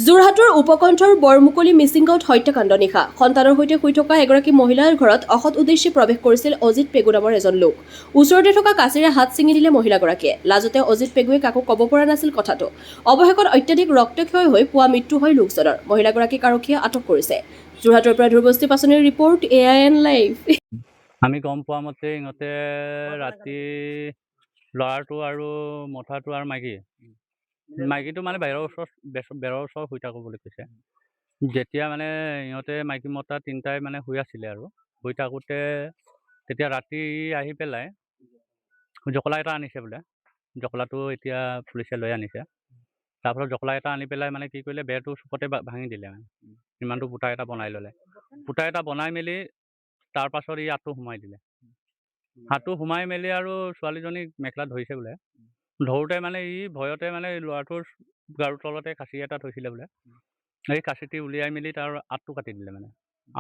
যোৰহাটৰ উপকণ্ঠৰ বৰমুকলি মিচিংগাঁৱত হত্যাকাণ্ড নিশা সন্তানৰ সৈতে শুই থকা এগৰাকী মহিলাৰ ঘৰত অসৎ উদ্দেশ্যে প্ৰৱেশ কৰিছিল অজিত পেগু নামৰ এজন লোক। ওচৰতে থকা কাচিৰে হাত ছিঙি দিলে মহিলাগৰাকীয়ে। লাজতে অজিত পেগুৱে কাকো ক'ব পৰা নাছিল কথাটো। অৱশেষত অত্যাধিক ৰক্তক্ষয় হৈ পুৱা মৃত্যু হয় লোকজনৰ। মহিলাগৰাকীক আৰক্ষীয়ে আটক কৰিছে। যোৰহাটৰ পৰা ধ্ৰুৱস্তি পাচনিৰ ৰিপৰ্ট AIN লাইভ। আমি গম পোৱা মতে ইহঁতে ৰাতি ল'ৰাটো আৰু মথাটো আৰু মাইকীটো মানে বেৰৰ ওচৰত শুই থাকোঁ বুলি কৈছে। যেতিয়া মানে ইহঁতে মাইকী মতা তিনিটাই মানে শুই আছিলে আৰু শুই থাকোঁতে তেতিয়া ৰাতি আহি পেলাই জখলা এটা আনিছে বোলে। জখলাটো এতিয়া পুলিচে লৈ আনিছে। তাৰপাছত জখলা এটা আনি পেলাই মানে কি কৰিলে বেৰটো চুকতে ভাঙি দিলে মানে ইমানটো ফুটা এটা বনাই ল'লে। ফুটা এটা বনাই মেলি তাৰপাছত ই হাতটো সোমাই দিলে। হাতটো সোমাই মেলি আৰু ছোৱালীজনীক মেখেলাত ধৰিছে বোলে। ধৰোঁতে মানে ই ভয়তে মানে ল'ৰাটোৰ গাৰুৰ তলতে কাঁচি এটা থৈছিলে বোলে। সেই কাঁচিটি উলিয়াই মেলি তাৰ আঁতটো কাটি দিলে মানে।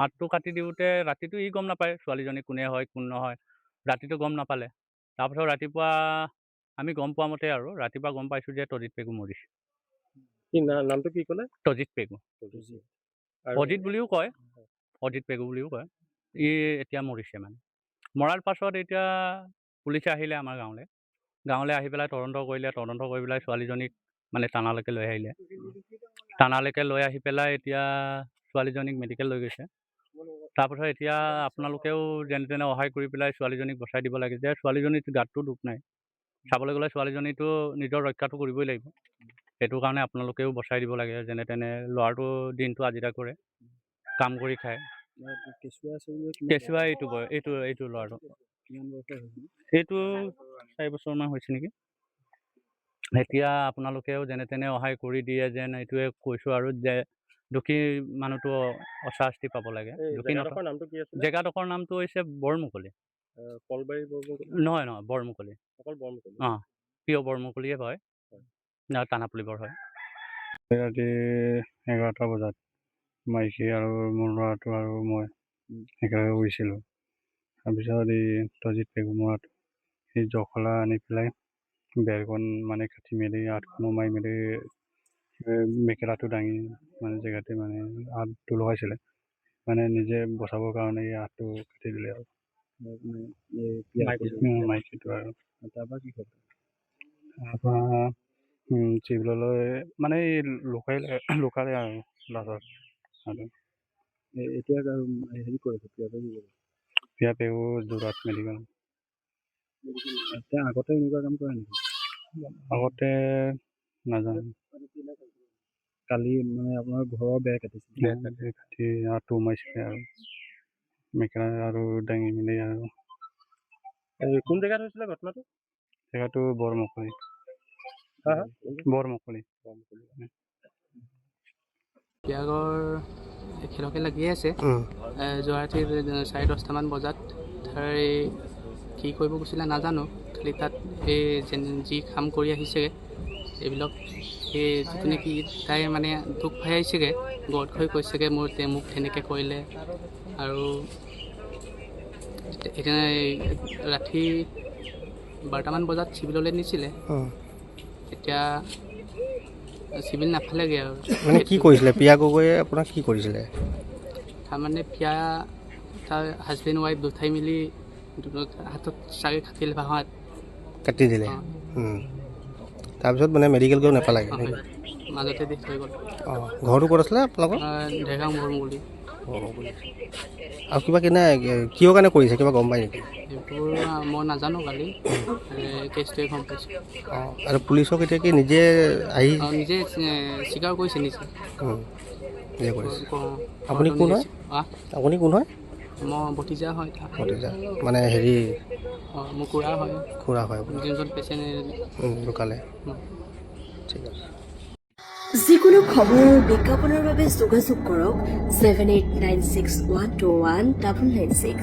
আঁতটো কাটি দিওঁতে ৰাতিটো ই গম নাপায় ছোৱালীজনী কোনে হয় কোন নহয়। ৰাতিটো গম নাপালে। তাৰপাছত ৰাতিপুৱা আমি গম পোৱা মতে আৰু ৰাতিপুৱা গম পাইছোঁ যে তজিত পেগু মৰিছে। কি নামটো কি ক'লে? তজিত পেগু। অজিত বুলিও কয়, অজিত পেগু বুলিও কয়। ই এতিয়া মৰিছে মানে। মৰাৰ পাছত এতিয়া পুলিচে আহিলে আমাৰ গাঁৱলৈ আহি পেলাই তদন্ত কৰিলে। তদন্ত কৰি পেলাই ছোৱালীজনীক মানে থানালৈকে লৈ আহিলে। থানালৈকে লৈ আহি পেলাই এতিয়া ছোৱালীজনীক মেডিকেল লৈ গৈছে। তাৰপাছত এতিয়া আপোনালোকেও যেনে তেনে সহায় কৰি পেলাই ছোৱালীজনীক বচাই দিব লাগে যে ছোৱালীজনীৰ গাতটো দুখ নাই। চাবলৈ গ'লে ছোৱালীজনীটো নিজৰ ৰক্ষাটো কৰিবই লাগিব। সেইটো কাৰণে আপোনালোকেও বচাই দিব লাগে যেনে তেনে। ল'ৰাটো দিনটো হাজিৰা কৰে, কাম কৰি খায়। কেঁচুৱা এইটো ল'ৰাটো এইটো 4 বছৰমান হৈছে নেকি। এতিয়া আপোনালোকেও যেনে তেনে সহায় কৰি দিয়ে যেন এইটোৱে কৈছোঁ আৰু যে দুখী মানুহটো অশাস্তি পাব লাগে। জেগাডোখৰ নামটো হৈছে বৰমুকলি। নহয় বৰমুকলি। অঁ প্ৰিয় বৰমুকলিয়ে হয়, টানাপুলিবৰ হয়। ৰাতি 11টা বজাত মাইকী আৰু মোৰ ল'ৰাটো আৰু মই একেলগে শুইছিলোঁ। তাৰপিছত এই তজিত পেগু মৰাটো সেই জখলা আনি পেলাই বেৰখন মানে কাটি মেলি হাতখনো মাৰি মেলি মেখেলাটো দাঙি মানে জেগাতে মানে হাতটো লগাইছিলে মানে নিজে বচাবৰ কাৰণে এই হাতটো কাটি দিলে আৰু মাইকীটো আৰু তাৰপৰা চিভিললৈ মানে লুকালে আৰু লাজত আৰু এতিয়া হেৰি কৰিছে প্ৰিয়া পেগু যোৰহাট মেডিকেল। আগতে এনেকুৱা কাম কৰে নেকি? আগতে নাজানো। কালি মানে আপোনাৰ ঘৰৰ বেৰ কাটিছিলে। কাটি হাতটো সোমাইছিলে আৰু মেখেলা আৰু দাঙি মেলি আৰু কোন জেগাত হৈছিলে ঘটনাটো? জেগাটো বৰমুকলি। বৰমুকলি। বিয়াঘৰ একেলগে লাগি আছে। যোৰহাটীৰ 10:30মান বজাত কি কৰিব গৈছিলে নাজানো। খালি তাত যি কাম কৰি আহিছেগৈ এইবিলাক যিটো কি তাই মানে দুখ পাই আহিছেগৈ, গদ হৈ কৈছেগৈ মোক তেনেকৈ কৰিলে। আৰু ৰাতি 12টামান বজাত চিভিললৈ নিছিলে। এতিয়া চিভিল নাপালেগৈ আৰু। মানে কি কৰিছিলে প্ৰিয়া গগৈয়ে আপোনাক কি কৰিছিলে? তাৰমানে প্ৰিয়া তাৰ হাজবেণ্ড ৱাইফ দুটাই মিলি হাতত চাগে কাটিলে বাঁহত কাটি দিলে। তাৰপিছত মানে মেডিকেল গৈ নাপালাগে? মাজতে দি থৈ গ'ল। অঁ ঘৰটো ক'ত আছিলে আপোনালোকৰ? ঢেগাং বৰমুকলি। আৰু কিবা কিহৰ কাৰণে কৰিছে কিবা গম পায় নেকি? এইবোৰ মই নাজানো। কালি কেছটোৱে গম পাইছোঁ। অঁ আৰু পুলিচক এতিয়া কি নিজে আহি নিজে স্বীকাৰ কৰিছে নিজে কৰিছে। আপুনি কোন হয়? আপুনি কোন হয়? মই ভতিজা হয়। ভতিজা মানে হেৰি মোৰ খুৰা হয়। খুৰা হয় যোনজন পেচেণ্ট ঢুকালে। ঠিক আছে। যিকোনো খবৰ আৰু বিজ্ঞাপনৰ বাবে যোগাযোগ কৰক 7896121996।